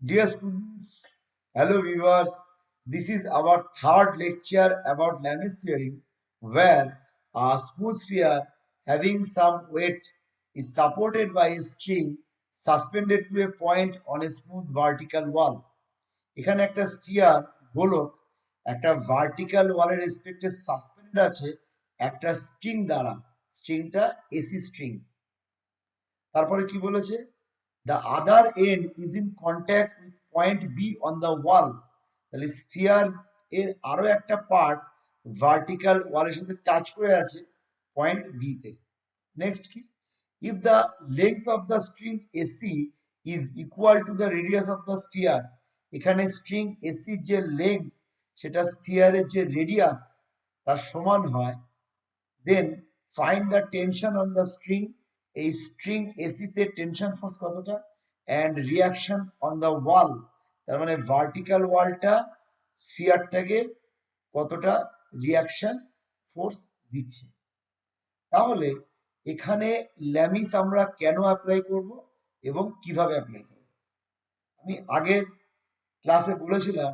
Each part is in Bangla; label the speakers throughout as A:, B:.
A: Dear students, hello viewers. This is our third lecture about Lami's theorem, where a smooth sphere having some weight is supported by a string suspended to a point on a smooth vertical wall. এখানে একটা স্ফিয়ার গোলক একটা ভার্টিক্যাল ওয়ালের রেসপেক্টে সাসপেন্ডেড আছে একটা স্ট্রিং দ্বারা। স্ট্রিংটা এসি স্ট্রিং। তারপরে কি বলেছে? The other end is in contact with point B on the wall. তাহলে স্ফিয়ার এর আরো একটা পার্ট ভার্টিক্যাল ওয়ালের সাথে টাচ করে আছে পয়েন্ট বি তে। নেক্সট কি? If the length of the string AC is equal to the radius of the sphere. এখানে স্ট্রিং এসি যে লেংথ সেটা স্ফিয়ারের যে রেডিয়াস তার সমান হয়, then find the tension on the string. এই স্ট্রিং এসিতে টেনশন ফোর্স কতটা, and reaction on the wall, তার মানে ভার্টিক্যাল ওয়ালটা স্ফিয়ারটাকে কতটা রিয়াকশন ফোর্স দিচ্ছে। তাহলে এখানে ল্যামিস আমরা কেন অ্যাপ্লাই করব এবং কিভাবে অ্যাপ্লাই করব? আমি আগের ক্লাসে বলেছিলাম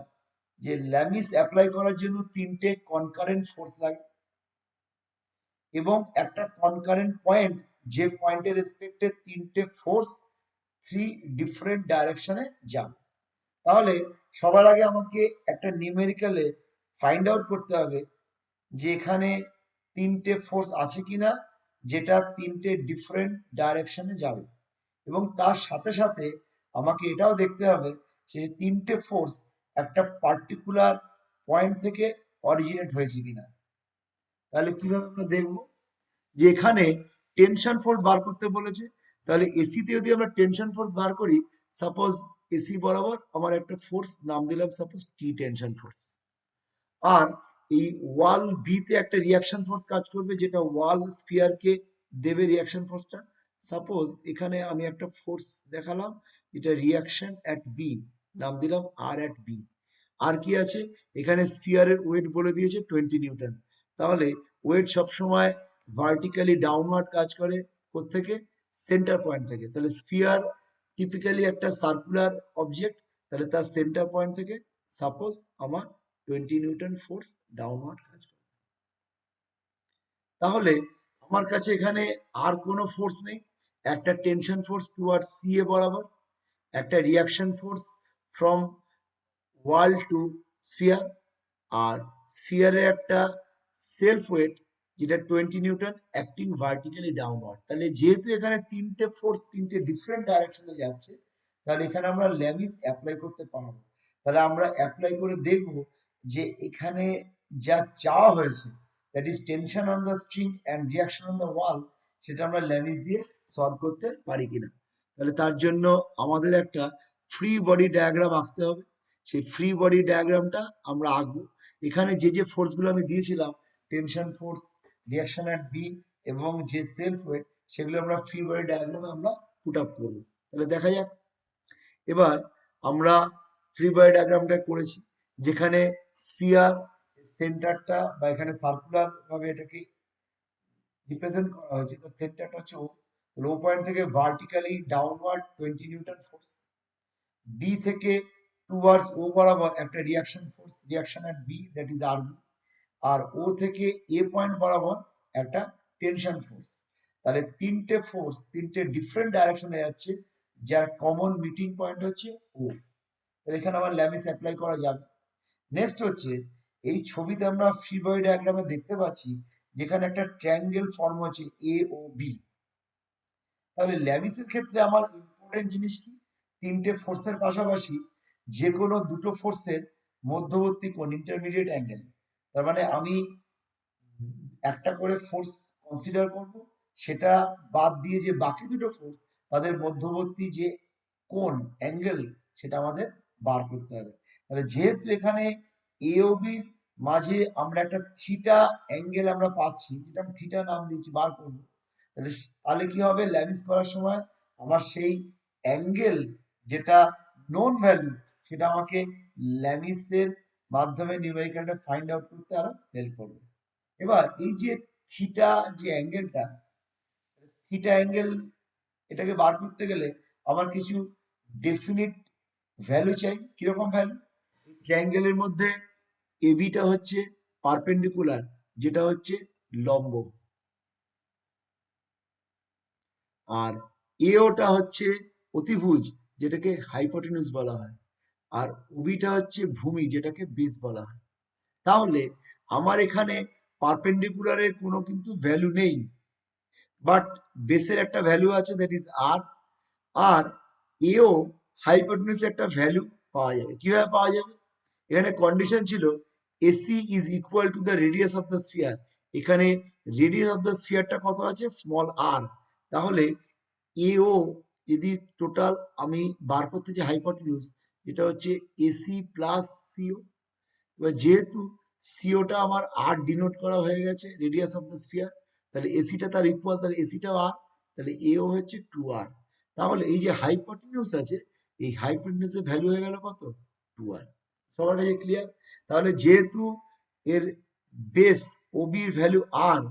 A: যে ল্যামিস অ্যাপ্লাই করার জন্য তিনটে কনকারেন্ট ফোর্স লাগে এবং একটা কনকারেন্ট পয়েন্ট, যে পয়েন্টের রেসপেক্টে তিনটে ফোর্স থ্রি ডিফারেন্ট ডাইরেকশনে যাবে। তাহলে সবার আগে আমাকে একটা নিউমেরিক্যালে ফাইন্ড আউট করতে হবে যে এখানে তিনটে ফোর্স আছে কিনা যেটা তিনটে ডিফারেন্ট ডাইরেকশনে যাবে, এবং তার সাথে সাথে আমাকে এটাও দেখতে হবে যে তিনটে ফোর্স একটা পার্টিকুলার পয়েন্ট থেকে অরিজিনেট হয়েছে কিনা। তাহলে কিভাবে আমরা দেখবো যে এখানে টেনশন ফোর্স বার করতে বলেছে। তাহলে এসিতে যদি আমরা টেনশন ফোর্স বার করি, সাপোজ এসি বরাবর আমার একটা ফোর্স নাম দিলাম সাপোজ টি টেনশন ফোর্স, আর এই ওয়াল বি তে একটা রিয়াকশন ফোর্স কাজ করবে যেটা ওয়াল স্ফিয়ারকে দেবে রিয়াকশন ফোর্সটা। সাপোজ এখানে আমি একটা ফোর্স দেখালাম যেটা রিয়াকশন অ্যাট বি, নাম দিলাম আর অ্যাট বি। আর কি আছে? এখানে স্ফিয়ারের ওয়েট বলে দিয়েছে 20 নিউটন। তাহলে ওয়েট সবসময় ভার্টিক্যালি ডাউনওয়ার্ড কাজ করে কোত্থেকে? সেন্টার পয়েন্ট থেকে। তাহলে স্ফিয়ার টিপিক্যালি একটা সার্কুলার অবজেক্ট, তাহলে তার সেন্টার পয়েন্ট থেকে সাপোজ আমার 20 নিউটন ফোর্স ডাউনওয়ার্ড কাজ করে। তাহলে আমার কাছে এখানে আর কোনো ফোর্স নেই। একটা tension force toward C A বরাবর, একটা reaction force from wall to sphere, আর স্ফিয়ারের একটা সেলফ ওয়েট যেটা 20 নিউটন অ্যাক্টিং ভার্টিক্যালি ডাউনওয়ার্ড। তাহলে যেহেতু এখানে তিনটে ফোর্স তিনটে ডিফারেন্ট ডাইরেকশনে যাচ্ছে, তাহলে এখানে আমরা ল্যামিস অ্যাপ্লাই করতে পারবো। তাহলে আমরা অ্যাপ্লাই করে দেখব যে এখানে যা চাওয়া হয়েছে, that is tension on the string and reaction on the wall, সেটা আমরা ল্যামিস দিয়ে সলভ করতে পারি কিনা। তাহলে তার জন্য আমাদের একটা ফ্রি বডি ডায়াগ্রাম আঁকতে হবে। সেই ফ্রি বডি ডায়াগ্রামটা আমরা আঁকবো। এখানে যে যে ফোর্স গুলো আমি দিয়েছিলাম, tension force, reaction at B এবং যে সেলফ ওয়েট, সেগুলো আমরা ফ্রি বডি ডায়াগ্রামে আমরা পুট আপ করবো। তাহলে দেখা যাক। এবার আমরা ফ্রি বডি ডায়াগ্রামটা করেছি, যেখানে স্ফিয়ার সেন্টারটা বা এখানে সার্কুলার ভাবে এটাকে রিপ্রেজেন্ট করা হয়েছে। তার সেন্টারটা হচ্ছে ও। লো পয়েন্ট থেকে vertically downward 20 newton force, B থেকে টুয়ার্ডস ও বরাবর একটা reaction force, reaction at B, that is R B, আর ও থেকে এ পয়েন্ট বরাবর একটা টেনশন ফোর্স। তাহলে তিনটে ফোর্স তিনটে ডিফারেন্ট ডাইরেকশনে যাচ্ছে, যার কমন মিটিং পয়েন্ট হচ্ছে ও। তাহলে এখানে আমার ল্যামিস অ্যাপ্লাই করা যাবে। নেক্সট হচ্ছে, এই ছবিতে আমরা ফ্রি বডি ডায়াগ্রামে দেখতে পাচ্ছি যেখানে একটা ট্রায়াঙ্গেল ফর্ম হচ্ছে এ ও বি। তাহলে ল্যামিসের ক্ষেত্রে আমার ইম্পর্টেন্ট জিনিস কি? তিনটে ফোর্সের পাশাপাশি যে কোনো দুটো ফোর্সের মধ্যবর্তী কোণ, ইন্টারমিডিয়েট অ্যাঙ্গেল। তার মানে আমি একটা করে ফোর্স কনসিডার করব, সেটা বাদ দিয়ে যে বাকি দুটো ফোর্স তাদের মধ্যবর্তী যে কোণ অ্যাঙ্গেল, সেটা আমাদের বার করতে হবে। তাহলে যেহেতু এখানে এ ও বির মাঝে আমরা একটা থিটা অ্যাঙ্গেল আমরা পাচ্ছি, যেটা আমি থিটা নাম দিয়েছি, বার করবো। তাহলে কি হবে? ল্যামিস করার সময় আমার সেই অ্যাঙ্গেল যেটা নোন ভ্যালু, সেটা আমাকে ল্যামিসের মাধ্যমে নিউমেরিক্যালটা ফাইন্ড আউট করতে আরো হেল্প করবে। এবার এই যে থিটা যে অ্যাঙ্গেলটা, থিটা অ্যাঙ্গেল এটাকে বার করতে গেলে আমার কিছু ডেফিনিট ভ্যালু চাই, কিরকম ভ্যালু? ট্রায়াঙ্গেলের মধ্যে এবিটা হচ্ছে পারপেন্ডিকুলার, যেটা হচ্ছে লম্ব, আর এওটা হচ্ছে অতিভুজ, যেটাকে হাইপোটেনুস বলা হয়, আর ওবিটা হচ্ছে ভূমি, যেটাকে বেস বলা হয়। তাহলে আমার এখানে পারপেন্ডিকুলারের কোনো কিন্তু ভ্যালু নেই, বাট বেসের একটা ভ্যালু আছে, দ্যাট ইজ আর। আর এও হাইপোটেনুসের একটা ভ্যালু পাওয়া যাবে। কিভাবে পাওয়া যাবে? এখানে কন্ডিশন ছিল AC is equal to the radius of the sphere. এখানে রেডিয়াস অফ দ্য স্ফিয়ারটা কত আছে? স্মল আর। তাহলে এও যদি টোটাল আমি বার করতে চাই হাইপোটেনিউস, যেটা হচ্ছে এসি প্লাস সিও। এবার যেহেতু সিওটা আমার আর ডিনোট করা হয়ে গেছে রেডিয়াস অফ দ্য স্ফিয়ার, তাহলে এসিটা তার ইকুয়াল, তাহলে এসিটাও আর, তাহলে এও হচ্ছে 2r। তাহলে এই যে হাইপোটেনিউস আছে, এই হাইপোটেনিউসের ভ্যালু হয়ে গেল কত? 2r। সবার কাছে ক্লিয়ার? তাহলে যেহেতু এর বেস ওবির ভ্যালু আর,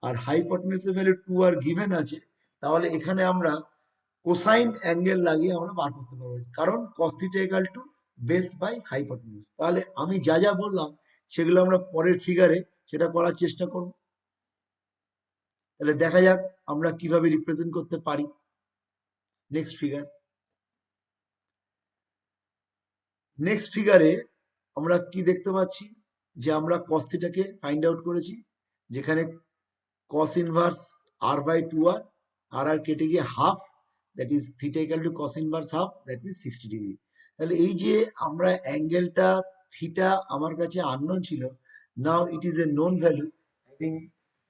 A: আর হাইপোটেনিউসের ভ্যালু 2r গিভেন আছে, তাহলে এখানে আমরা কোসাইন অ্যাঙ্গেল লাগিয়ে আমরা বার করতে পারবো, কারণ cos theta equal to base by hypotenuse. তাহলে আমি যা যা বললাম সেগুলো আমরা পরের ফিগারে সেটা করার চেষ্টা করব। তাহলে দেখা যাক আমরা কিভাবে রিপ্রেজেন্ট করতে পারি। Next figure. নেক্সট ফিগারে আমরা কি দেখতে পাচ্ছি, যে আমরা cos থিটাকে ফাইন্ড আউট করেছি, যেখানে cos inverse r by 2r, আর কেটে গিয়ে half, that is theta equal to cos inverse half, that means 60 degree. তাহলে এই যে আমরা অ্যাঙ্গেলটা থিটা আমার কাছে আননোন ছিল, now it is a known value, having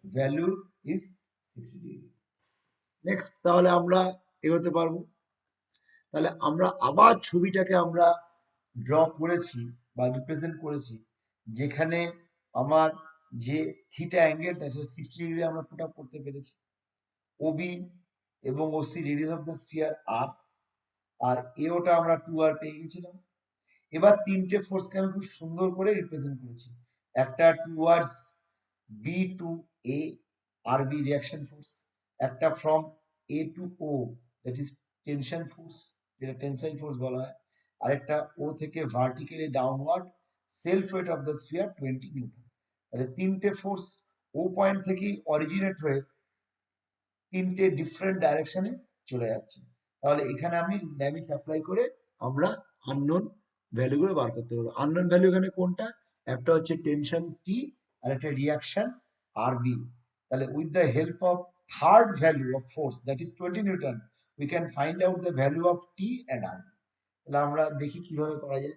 A: value is 60 degree. Next, তাহলে আমরা এগোতে পারবো। তাহলে আমরা আবার ছবিটাকে আমরা ড্র করেছি বা রিপ্রেজেন্ট করেছি, যেখানে আমার যে থিটা অ্যাঙ্গেলটা সেটা 60 ডিগ্রি আমরা পুট আপ করতে পেরেছি। ওবি এবং OC radius of the sphere R, আর এওটা আমরা 2r পেয়ে গেছিলাম। এবার তিনটে ফোর্সকে আমি খুব সুন্দর করে রিপ্রেজেন্ট করেছি। একটা টুয়ার্ডস বি টু এ, আর বি রিয়াকশন ফোর্স। একটা from A to O, that is tension force, যেটা টেনসাইল ফোর্স বলা হয়। আরেকটা ও থেকে vertically downward, self weight of the sphere 20 newton. তাহলে তিনটে ফোর্স ও পয়েন্ট থেকেই অরিজিনেট হয়ে তিনটে ডিফারেন্ট ডাইরেকশনে চলে যাচ্ছে। তাহলে এখানে আমি ল্যামিস অ্যাপ্লাই করে আমরা আননোন ভ্যালুগুলো বার করতে পারবো। আননোন ভ্যালু এখানে কোনটা? একটা হচ্ছে টেনশন টি, আর একটা রিয়াকশন আর বি। তাহলে with the help of third value of force, that is 20 newton, we can find out the value of T and R. তাহলে আমরা দেখি কিভাবে করা যায়।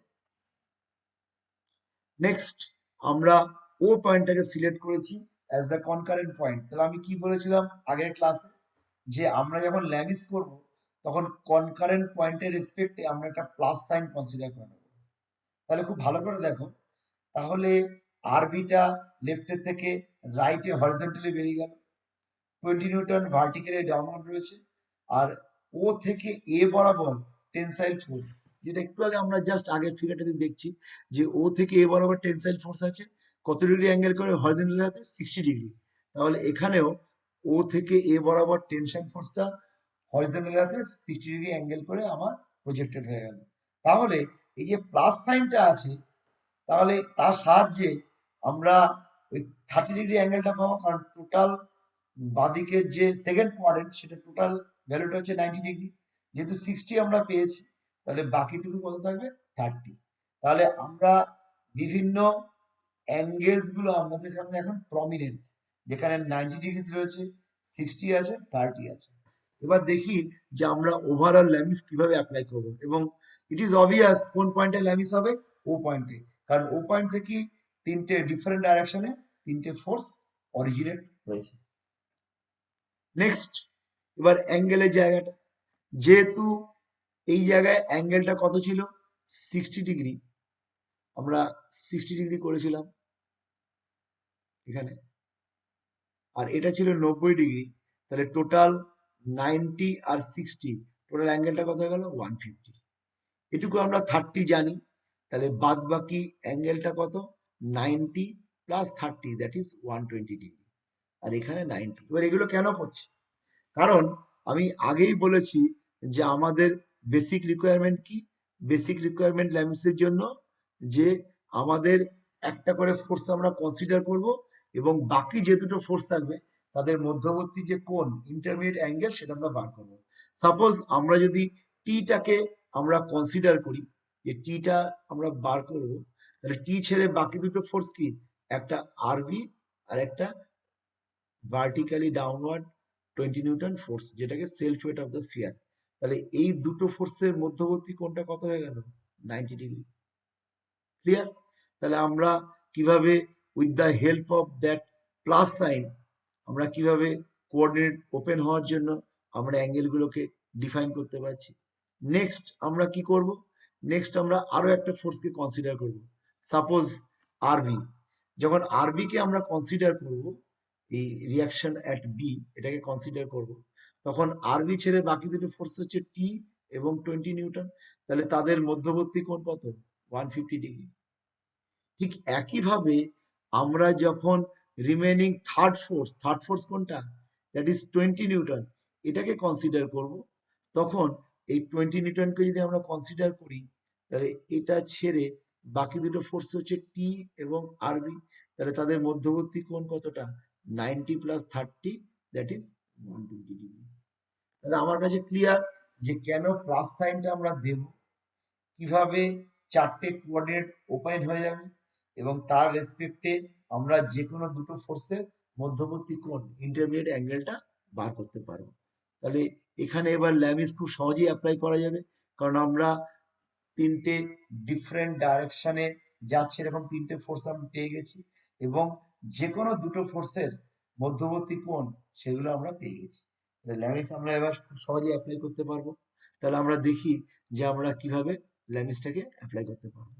A: নেক্সট, আমরা ও পয়েন্টটাকে সিলেক্ট করেছি অ্যাজ দ্য কনকারেন্ট পয়েন্ট। তাহলে আমি কি বলেছিলাম আগের ক্লাসে, যে আমরা যখন ল্যামিস করব তখন কনকারেন্ট পয়েন্টের রেসপেক্টে আমরা একটা প্লাস সাইন কনসিডার করে নেব। তাহলে খুব ভালো করে দেখো, তাহলে আরবিটা লেফটের থেকে রাইটে হরিজন্টালি বেরিয়ে গেল, 20 নিউটন ভার্টিক্যালি ডাউনওয়ার্ড রয়েছে, আর ও থেকে এ বরাবর টেনসাইল ফোর্স, যেটা একটু আগে আমরা জাস্ট আগের ফিগারটাতে দেখছি, যে ও থেকে এ বরাবর টেনসাইল ফোর্স আছে কত ডিগ্রি অ্যাঙ্গেল করে? হরিজন্টালি হাতে 60 ডিগ্রি। তাহলে এখানেও ও থেকে এ বরাবর টেনশন ফোর্সটা হরিজন্টালি হাতে 60 ডিগ্রি অ্যাঙ্গেল করে আমার প্রজেক্টেড হয়ে গেল। তাহলে এই যে প্লাস সাইনটা আছে, তাহলে তার সাহায্যে আমরা ওই 30 ডিগ্রি অ্যাঙ্গেলটা পাবো, কারণ টোটাল বাঁদিকের যে সেকেন্ড কোয়াড্রেন্ট সেটা টোটাল ভ্যালুটা হচ্ছে 90 ডিগ্রি। যেহেতু 60 আমরা পেয়েছি, তাহলে বাকিটুকু কত থাকবে? 30। তাহলে আমরা বিভিন্ন অ্যাঙ্গেলস গুলো আমাদের সামনে এখন প্রমিনেন্ট, যেখানে 90 ডিগ্রি রয়েছে, 60 আছে, 30 আছে। এবার দেখি যে আমরা ওভারঅল ল্যামিস কিভাবে অ্যাপ্লাই করব, এবং ইট ইজ অবভিয়াস কোন পয়েন্টে ল্যামিস হবে? ও পয়েন্টে, কারণ ও পয়েন্ট থেকে তিনটে ডিফারেন্ট ডাইরেকশনে তিনটে ফোর্স অরিজিনেট হয়েছে। নেক্সট, এবার অ্যাঙ্গেলের জায়গাটা, যেহেতু এই জায়গায় অ্যাঙ্গেলটা কত ছিল? 60 ডিগ্রি। আমরা 60 ডিগ্রি করেছিলাম এখানে, আর এটা ছিল 90 ডিগ্রি। তাহলে টোটাল 90 আর 60, টোটাল অ্যাঙ্গেলটা কত হয়ে গেল? 150। এটুকু আমরা 30 জানি, তাহলে বাদ বাকি অ্যাঙ্গেলটা কত? 90 প্লাস 30, দ্যাট ইজ 120 ডিগ্রি। আর এখানে 90। এবার এগুলো কেন করছি? কারণ আমি আগেই বলেছি যে আমাদের বেসিক রিকোয়ারমেন্ট কি? বেসিক রিকোয়ারমেন্ট ল্যামিসের জন্য যে আমাদের একটা করে ফোর্স আমরা কনসিডার করব এবং বাকি যে দুটো ফোর্স থাকবে তাদের মধ্যবর্তী যে কোণ ইন্টারমিডিয়েট অ্যাঙ্গেল সেটা আমরা বার করব। সাপোজ আমরা যদি টিটাকে আমরা কনসিডার করি যে টিটা আমরা বার করব, তাহলে টি ছেড়ে বাকি দুটো ফোর্স কি, একটা আরবি আর একটা ভার্টিক্যালি ডাউনওয়ার্ড 20 নিউটন ফোর্স, যেটাকে self weight of the sphere. তাহলে এই দুটো ফোর্সের মধ্যবর্তী কোণটা কত হয়ে গেল, 90 ডিগ্রি। ক্লিয়ার? তাহলে আমরা কিভাবে with the help of that plus sign আমরা কিভাবে কোঅর্ডিনেট ওপেন হওয়ার জন্য আমরা অ্যাঙ্গেলগুলোকে ডিফাইন করতে পারছি। নেক্সট আমরা কি করব, নেক্সট আমরা আরো একটা ফোর্সকে কনসিডার করব। সাপোজ আরবি, যখন আরবি কে আমরা কনসিডার করব, এই রিয়াকশন অ্যাট বি এটাকে কনসিডার করব, তখন আরবি ছেড়ে বাকি দুটো ফোর্স হচ্ছে টি এবং 20 নিউটন। তাহলে তাদের মধ্যবর্তী কোণ কত, 150 ডিগ্রি। ঠিক একইভাবে আমরা যখন রিমেনিং থার্ড ফোর্স কোনটা, দ্যাট ইজ 20 নিউটন, এটাকে কনসিডার করব, তখন এই 20 নিউটনকে যদি আমরা কনসিডার করি, তাহলে এটা ছেড়ে বাকি দুটো ফোর্স হচ্ছে টি এবং আরবি, তাহলে তাদের মধ্যবর্তী কোণ কতটা, 90 + 30, দ্যাট ইজ 120 ডিগ্রি। তাহলে আমার কাছে ক্লিয়ার যে কেন প্লাস সাইনটা আমরা দেব, কিভাবে চারটে কোঅর্ডিনেট ওপেন হয়ে যাবে এবং তার রেসপেক্টে আমরা যে কোনো দুটো ফোর্সের মধ্যবর্তী কোণ ইন্টারমিডিয়েট অ্যাঙ্গেলটা বার করতে পারবো। তাহলে এখানে এবার ল্যামিস খুব সহজেই অ্যাপ্লাই করা যাবে, কারণ আমরা তিনটে ডিফারেন্ট ডাইরেকশনে যাচ্ছে এরকম তিনটে ফোর্স আমি পেয়ে গেছি এবং যে কোনো দুটো ফোর্সের মধ্যবর্তী কোণ সেগুলো আমরা পেয়ে গেছি। ল্যামিস আমরা এবার খুব সহজেই অ্যাপ্লাই করতে পারবো। তাহলে আমরা দেখি যে আমরা কিভাবে ল্যামিসটাকে অ্যাপ্লাই করতে পারবো।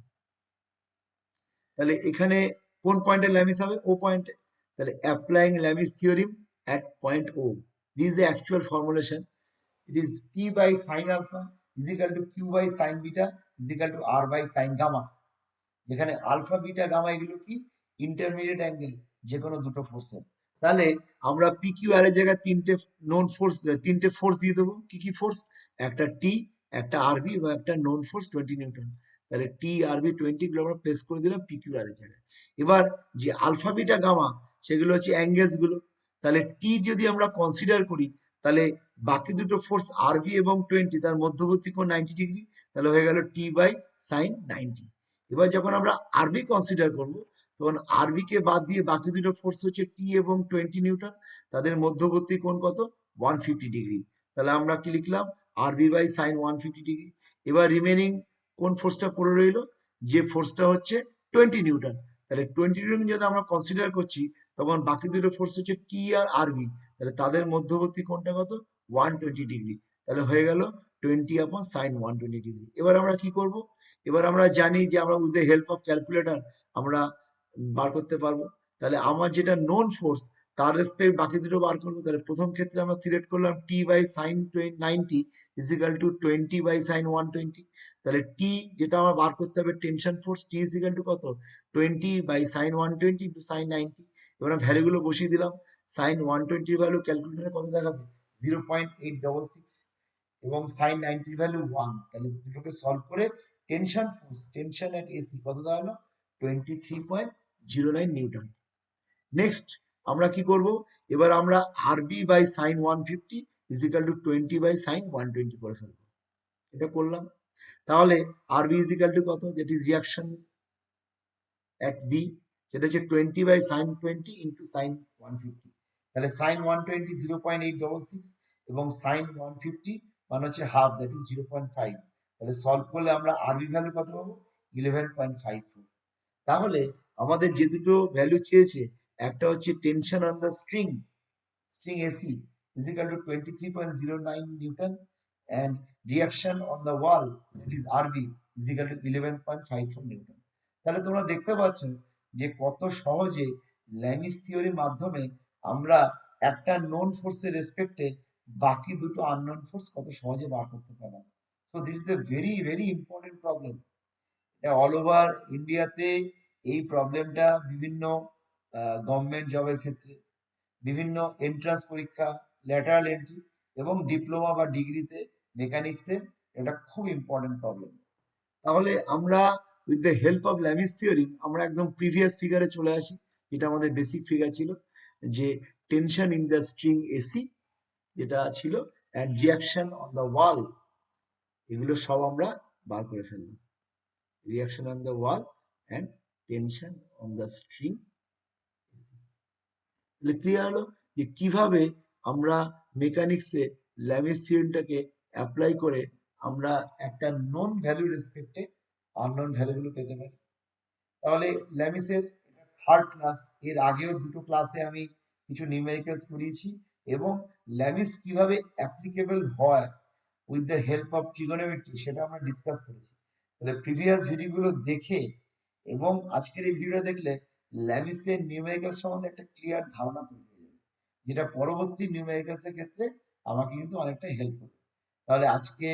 A: তাহলে এখানে কোন পয়েন্টে ল্যামিস হবে, ও পয়েন্টে। তাহলে applying Lami's theorem at point O, this is the actual formulation. It is P by sin alpha is equal to Q by sin beta is equal to R by sin gamma, যেখানে আলফা বিটা গামা এগুলো কি, ইন্টারমিডিয়েট অ্যাঙ্গেল যে কোনো দুটো ফোর্সের। তাহলে আমরা পি কিউ আর এর জায়গায় তিনটে ফোর্স দিয়ে দেবো। কি কি ফোর্স, একটা টি, একটা আরবি এবং একটা নন ফোর্স 20 নিউটন। তাহলে টি আরবি 20 গুলো আমরা প্লেস করে দিলাম পি কিউ আর এর জায়গায়। এবার যে আলফা বিটা গামা সেগুলো হচ্ছে অ্যাঙ্গেলস গুলো। তাহলে টি যদি আমরা কনসিডার করি, তাহলে বাকি দুটো ফোর্স আরবি এবং 20 তার মধ্যবর্তী কোণ 90 ডিগ্রি, তাহলে হয়ে গেল টি বাই সাইন 90। এবার যখন আমরা আরবি কনসিডার করব, তখন আরবি কে বাদ দিয়ে বাকি দুটো ফোর্স হচ্ছে টি এবং 20 নিউটন, তাদের মধ্যবর্তী কোণ কত, 150 ডিগ্রি। তাহলে আমরা কি লিখলাম, আরবি বাই সাইন 150 ডিগ্রি। এবার রিমেনিং কোন ফোর্সটা পড়ে রইল, যে ফোর্সটা হচ্ছে 20 নিউটন। তাহলে 20 নিউটন যদি আমরা কনসিডার করছি, তখন বাকি দুটো ফোর্স হচ্ছে টি আর আরবি, তাহলে তাদের মধ্যবর্তী কোণটা কত, 120 ডিগ্রি। তাহলে হয়ে গেল 20/sin 120 ডিগ্রি। এবার আমরা কি করব, এবার আমরা জানি যে আমরা with the help of calculator আমরা বার করতে পারবো। তাহলে আমার যেটা নোন ফোর্স তার রেসপেক্ট বাকি দুটো বার করবো। তাহলে প্রথম ক্ষেত্রে আমরা সিলেক্ট করলাম T by sine 90 is equal to 20/sin 120। তাহলে টি যেটা আমার বার করতে হবে tension force, T is equal to কত, 20/sin 120 ইন্টু সাইন 90। এবার আমি ভ্যালুগুলো বসিয়ে দিলাম। সাইন 120 ভ্যালু ক্যালকুলেটারে কত দেখাবে, 0.866, এবং সাইন 90 ভ্যালু 1। তাহলে দুটোকে সলভ করে টেনশন এট এসি কত দাঁড়ালো, 23.09 নিউটন। নেক্সট আমরা কি করব, এবার আমরা RB by sine 150 is equal to 20/sin 120 করে ফেলবো। এটা করলাম। তাহলে আরবি ইজ ইকাল টু কত, যেটি রিয়াকশন অ্যাট বি, সেটা হচ্ছে 20/sin 20 ইন্টু সাইন 150। তাহলে সাইন 120 0.866 এবং সাইন 150 মানে হচ্ছে হাফ, দ্যাট ইজ 0.5। তাহলে সলভ করলে আমরা আরবি ভ্যালু কত পাবো, 11.54। তাহলে আমাদের যে দুটো ভ্যালু চেয়েছে, একটা হচ্ছে tension on the string AC is equal to 23.09 Newton and reaction on the wall, that is RB, is equal to 11.54 Newton। তাহলে তোমরা দেখতে পাচ্ছ যে কত সহজে ল্যামিস থিওরির মাধ্যমে আমরা একটা নোন ফোর্সের রেসপেক্টে বাকি দুটো আননোন ফোর্স কত সহজে বার করতে পারলাম। So this is a very very important problem. All over ইন্ডিয়াতে এই প্রবলেমটা বিভিন্ন গভর্নমেন্ট জবের ক্ষেত্রে, বিভিন্ন এন্ট্রান্স পরীক্ষা, ল্যাটারাল এন্ট্রি এবং ডিপ্লোমা বা ডিগ্রিতে মেকানিক্সে এটা খুব ইম্পর্টেন্ট প্রবলেম। তাহলে আমরা with the help of Lami's theory আমরা একদম প্রিভিয়াস ফিগারে চলে আসি, যেটা আমাদের বেসিক ফিগার ছিল, যে tension in the string AC যেটা ছিল, অ্যান্ড রিয়াকশন অন দ্য ওয়াল, এগুলো সব আমরা বার করে ফেললাম। Reaction on the wall and tension on the string. Clear হলো যে কিভাবে আমরা মেকানিক্সে ল্যামিস থিওরিটাকে অ্যাপ্লাই করে আমরা একটা নন ভ্যালু রেসপেক্টে আননোন ভ্যালুগুলো পেতে পারি। তাহলে ল্যামিসের থার্ড ক্লাস, এর আগেও দুটো ক্লাসে আমি কিছু নিউমেরিক্যালস করিয়েছি এবং ল্যামিস কিভাবে অ্যাপ্লিকেবল হয় with the help of trigonometry সেটা আমরা ডিসকাস করেছি। তাহলে প্রিভিয়াস ভিডিওগুলো দেখে এবং আজকের এই ভিডিওটা দেখলে ল্যামিসের নিউমেরিক্যাল সম্বন্ধে একটা ক্লিয়ার ধারণা তৈরি হয়ে যাবে, যেটা পরবর্তী নিউমেরিক্যালস এর ক্ষেত্রে আমাকে কিন্তু অনেকটা হেল্প করবে। তাহলে আজকে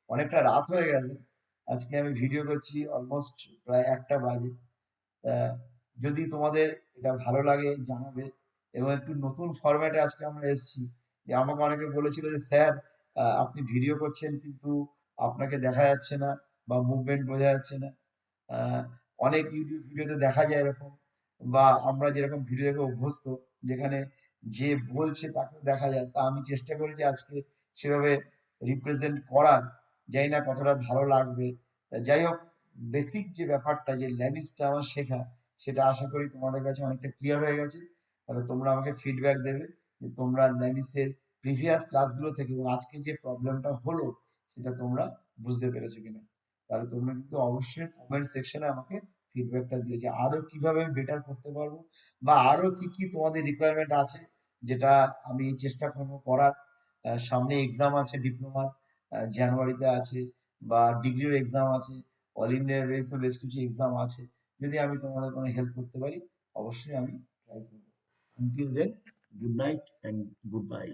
A: অনেকটা রাত হয়ে গেছে, আজকে আমি ভিডিও করছি অলমোস্ট প্রায় 1টা বাজে। আহ, যদি তোমাদের এটা ভালো লাগে জানাবে, এবং একটু নতুন ফরম্যাটে আজকে আমরা এসেছি। যে আমাকে অনেকে বলেছিল যে স্যার আপনি ভিডিও করছেন কিন্তু আপনাকে দেখা যাচ্ছে না বা মুভমেন্ট বোঝা যাচ্ছে না। আহ, অনেক ইউটিউব ভিডিওতে দেখা যায় এরকম, বা আমরা যেরকম ভিডিও দেখে অভ্যস্ত যেখানে যে বলছে তাকেও দেখা যায়, তা আমি চেষ্টা করেছি আজকে সেভাবে রিপ্রেজেন্ট করার। জানি না কতটা ভালো লাগবে। তা যাই হোক, বেসিক যে ব্যাপারটা যে ল্যাঙ্গুয়েজটা আমার শেখা, সেটা আশা করি তোমাদের কাছে অনেকটা ক্লিয়ার হয়ে গেছে। তাহলে তোমরা আমাকে ফিডব্যাক দেবে যে তোমরা ল্যাঙ্গুয়েজের প্রিভিয়াস ক্লাসগুলো থেকে এবং আজকে যে প্রবলেমটা হলো সেটা তোমরা বুঝতে পেরেছো কিনা। তাহলে তোমরা কিন্তু অবশ্যই কমেন্ট সেকশনে আমাকে ফিডব্যাকটা দিও যে আরো কিভাবে বেটার করতে পারবো, বা আরো কি কি তোমাদের রিকোয়ারমেন্ট আছে যেটা আমি চেষ্টা করবো করার। সামনে এক্সাম আছে ডিপ্লোমার, জানুয়ারিতে আছে, বা ডিগ্রির এক্সাম আছে, অল ইন্ডিয়া বেস বেশ কিছু এক্সাম আছে। যদি আমি তোমাদের কোনো হেল্প করতে পারি অবশ্যই আমি ট্রাই করবো। Until then, good night and good bye.